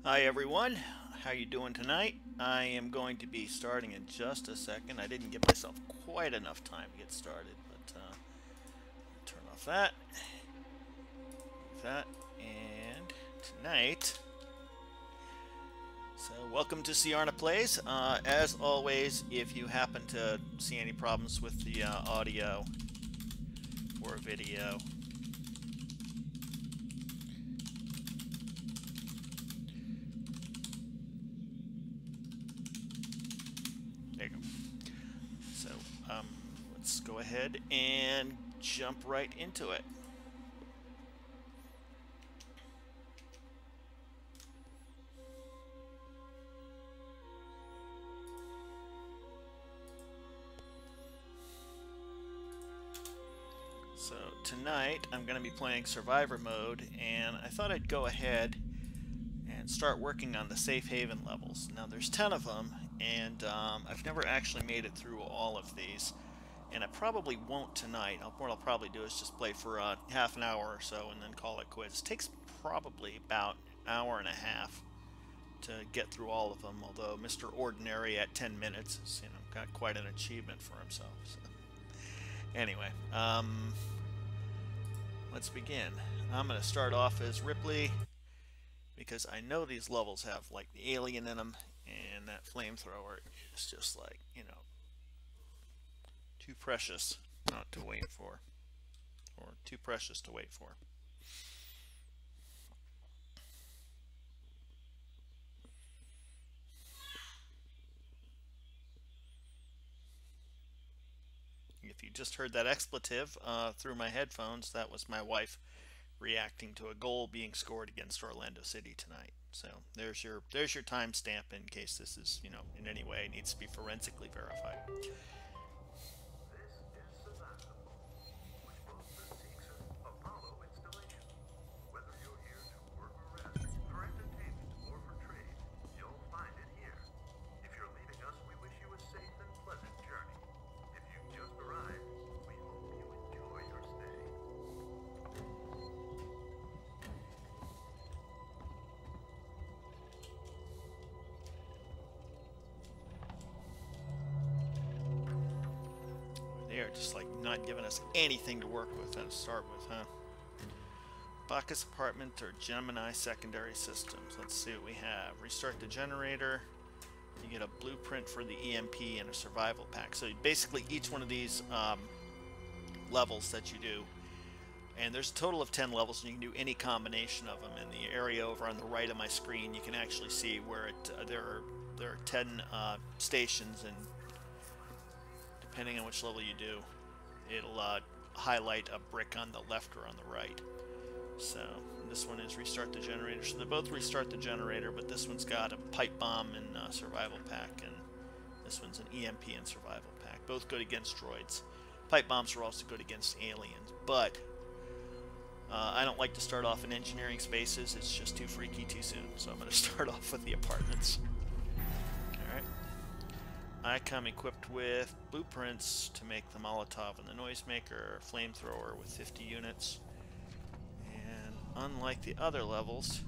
Hi everyone, how you doing tonight? I am going to be starting in just a second. I didn't give myself quite enough time to get started, but turn off that, leave that, and tonight, so welcome to Siarnne Plays. As always, if you happen to see any problems with the audio or video, there you go. So let's go ahead and jump right into it. So tonight I'm going to be playing Survivor mode, and I thought I'd go ahead and start working on the safe haven levels. Now there's 10 of them, and I've never actually made it through all of these, and I probably won't tonight. What I'll probably do is just play for half an hour or so and then call it quits. It takes probably about an hour and a half to get through all of them, although Mr. Ordinary at 10 minutes has, got quite an achievement for himself. So. Anyway, let's begin. I'm going to start off as Ripley because I know these levels have like the alien in them, and that flamethrower is just like, too precious not to wait for, or too precious to wait for. If you just heard that expletive through my headphones, that was my wife reacting to a goal being scored against Orlando City tonight. So there's your timestamp in case this is, in any way needs to be forensically verified. They're just like not giving us anything to work with and start with, huh? Bacchus apartment or Gemini secondary systems. Let's see what we have. Restart the generator. You get a blueprint for the EMP and a survival pack. So basically each one of these levels that you do, and there's a total of 10 levels, and you can do any combination of them. In the area over on the right of my screen, you can actually see where there are 10 stations, and depending on which level you do, it'll highlight a brick on the left or on the right. So this one is restart the generator. So they both restart the generator, but this one's got a pipe bomb and survival pack, and this one's an EMP and survival pack. Both good against droids. Pipe bombs are also good against aliens, but I don't like to start off in engineering spaces. It's just too freaky too soon, so I'm going to start off with the apartments. Alright. I come equipped with blueprints to make the Molotov and the noisemaker, flamethrower with 50 units, and unlike the other levels,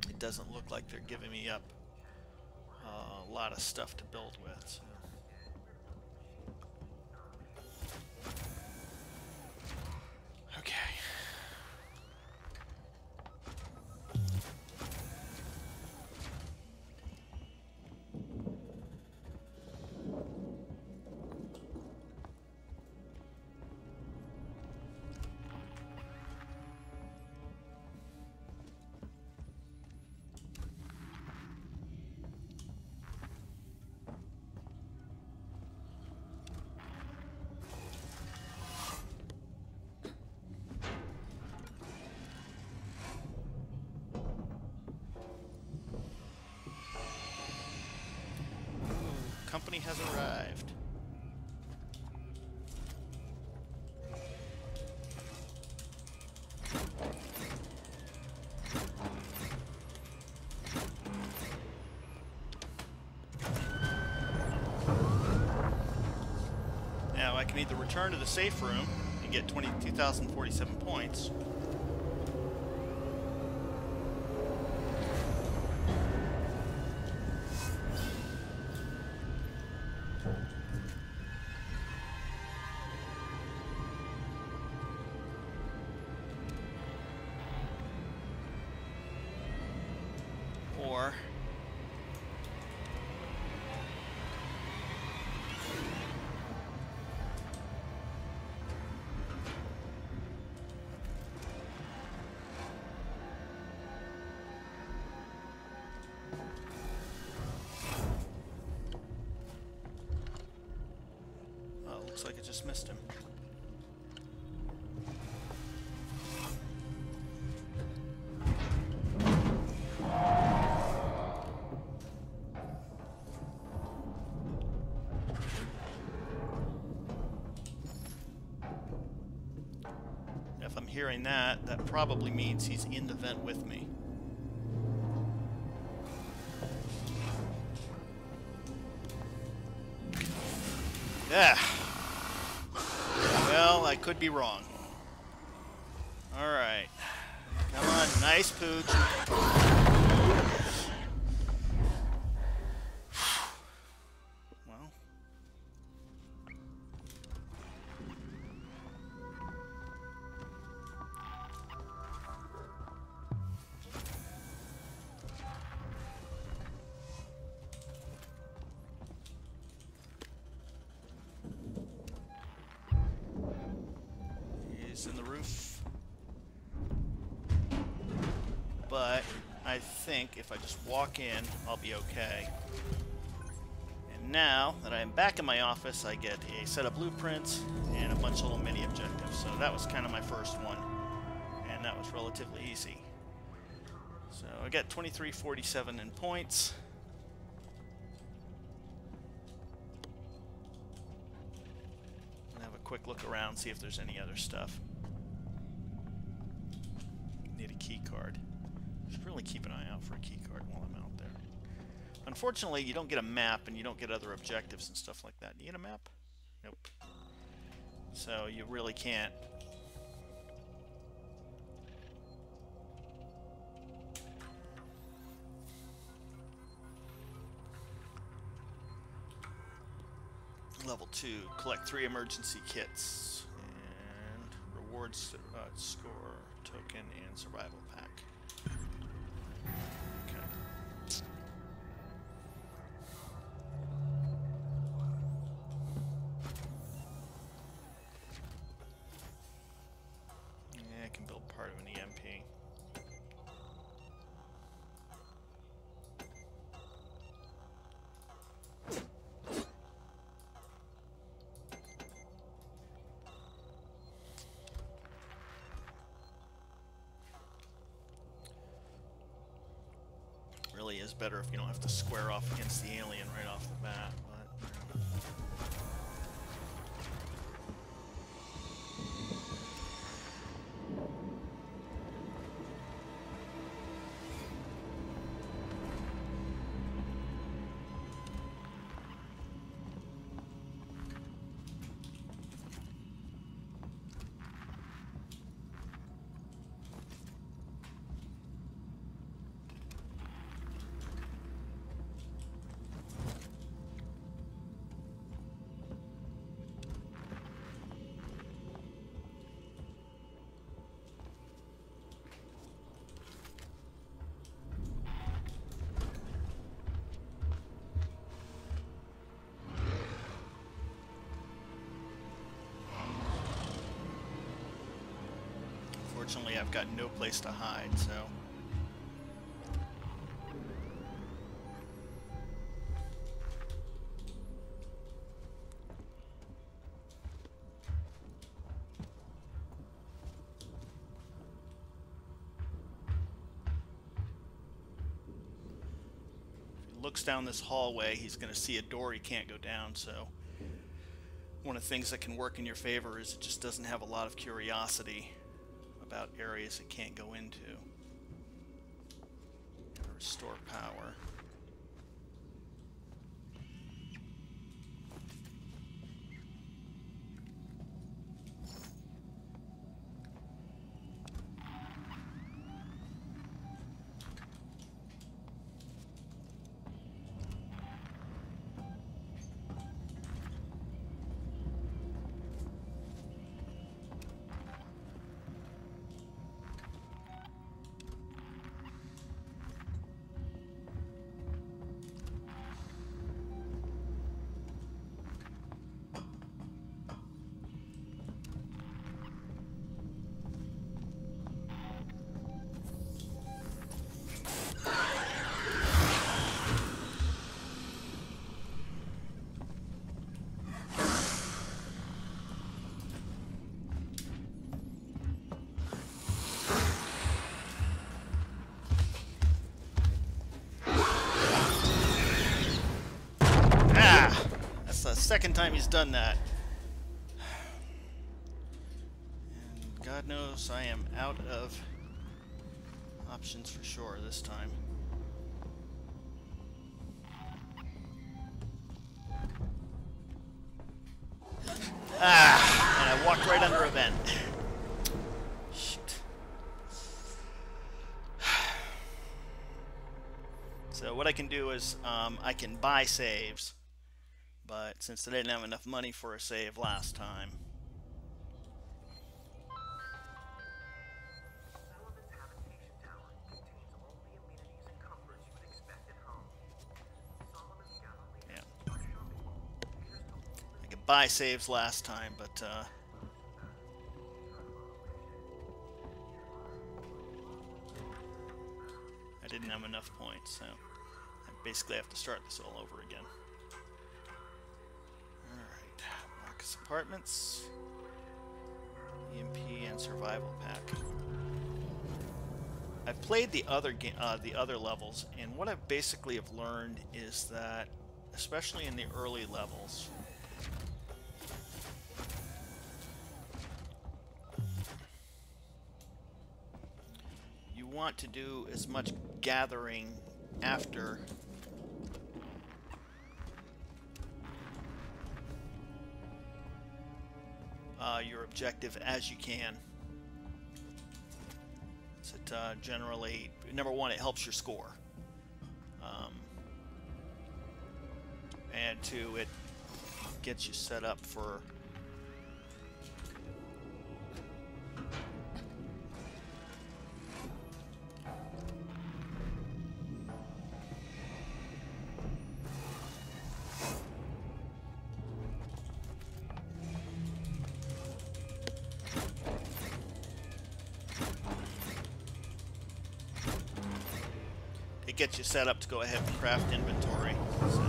it doesn't look like they're giving me up a lot of stuff to build with. So. Okay. Company has arrived. Now I can either return to the safe room you get 22,047 points. Or looks like I just missed him. If I'm hearing that, that probably means he's in the vent with me. Yeah. Well, I could be wrong. Alright. Come on, nice pooch. Well. He's in the roof. But I think if I just walk in, I'll be okay. And now that I am back in my office, I get a set of blueprints and a bunch of little mini objectives. So that was kind of my first one, and that was relatively easy. So I got 2347 in points. And have a quick look around, see if there's any other stuff. Need a key card. Should really keep an eye out for a key card while I'm out there. Unfortunately, you don't get a map and you don't get other objectives and stuff like that. Do you get a map? Nope. So you really can't. Level 2, collect 3 emergency kits and rewards score token and survival pack. Okay. Yeah, I can build part of an EMP. Really is better if you don't have to square off against the alien right off the bat, but unfortunately I've got no place to hide, so looks down this hallway, he's going to see a door he can't go down, so one of the things that can work in your favor is it just doesn't have a lot of curiosity about areas it can't go into. Restore power. second time he's done that. And God knows I am out of options for sure this time. Ah! And I walked right under a vent. Shit. So what I can do is I can buy saves, but since I didn't have enough money for a save last time. Yeah. I could buy saves last time, but I didn't have enough points, so I basically have to start this all over again. Alright, Marcus Apartments, EMP, and Survival Pack. I've played the other levels, and what I basically have learned is that, especially in the early levels, you want to do as much gathering after your objective as you can. So it generally, number one, it helps your score, and two, it gets you set up for you set up to go ahead and craft inventory. So.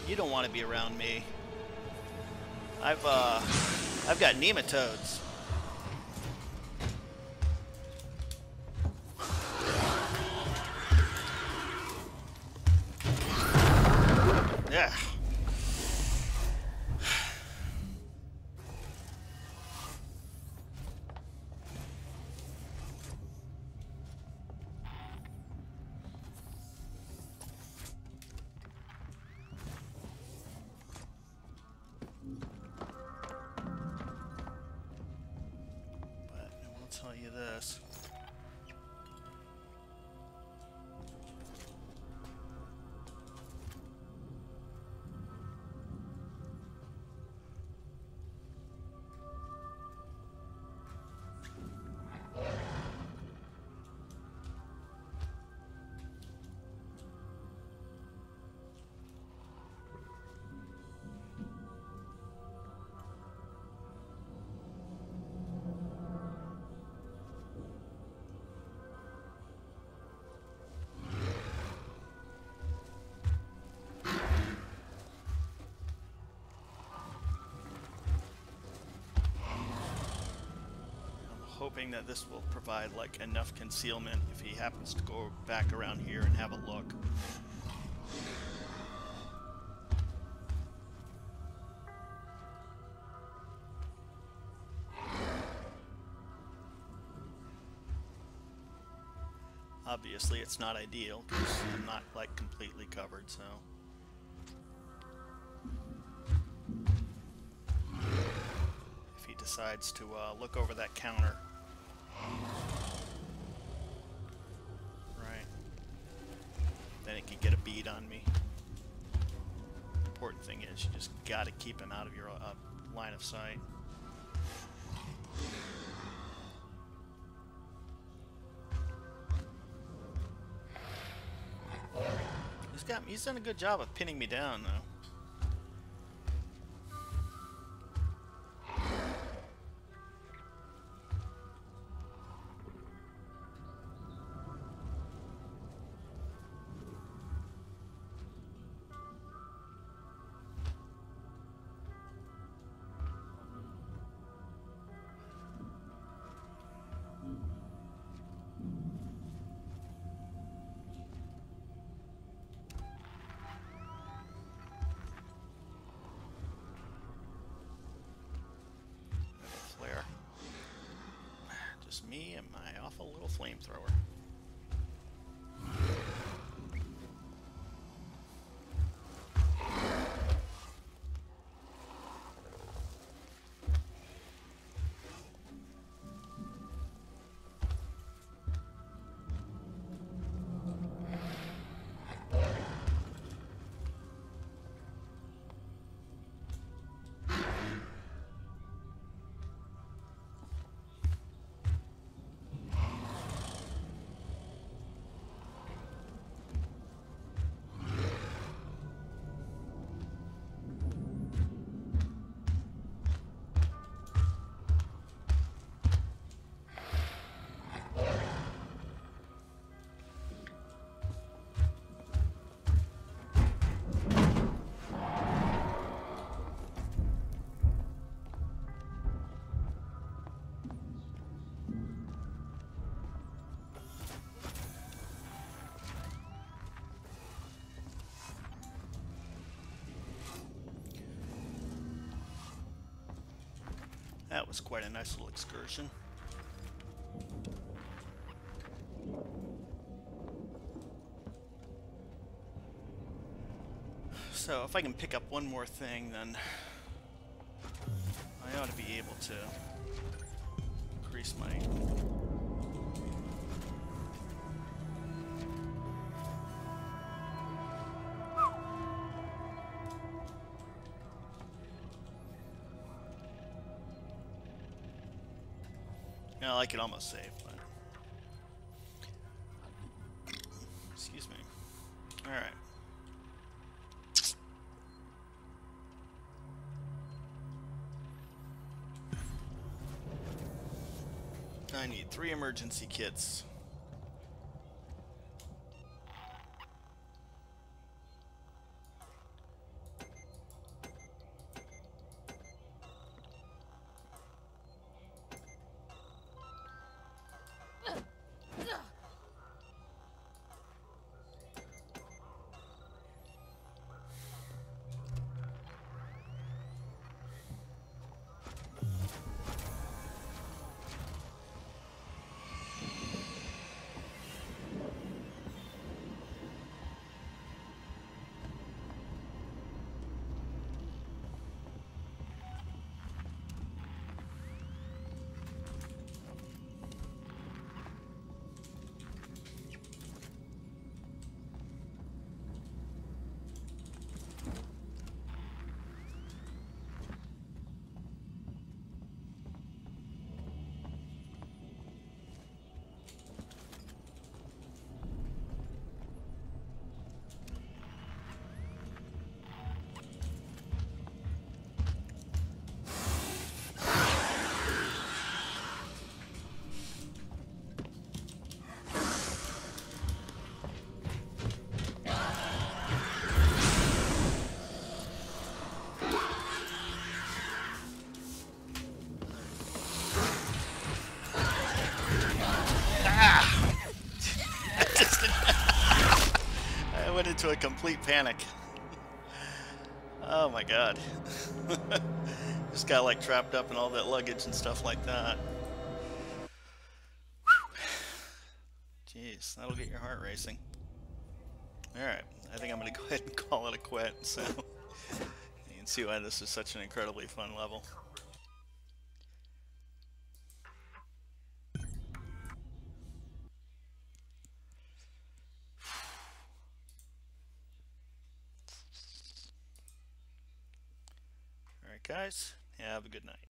You don't want to be around me. I've got nematodes. Yeah. Tell you this. Hoping that this will provide like enough concealment if he happens to go back around here and have a look. Obviously it's not ideal because I'm not like completely covered, so if he decides to look over that counter. Right. Then it could get a bead on me. Important thing is you just gotta keep him out of your line of sight. He's done a good job of pinning me down though. flamethrower. That was quite a nice little excursion. So if I can pick up one more thing, then I ought to be able to increase my... Yeah, I could almost save, but... Excuse me. Alright. I need 3 emergency kits. I went into a complete panic. Oh my god. Just got like trapped up in all that luggage and stuff like that. Jeez, that'll get your heart racing. Alright, I think I'm going to go ahead and call it a quit. So you can see why this is such an incredibly fun level. Alright guys, have a good night.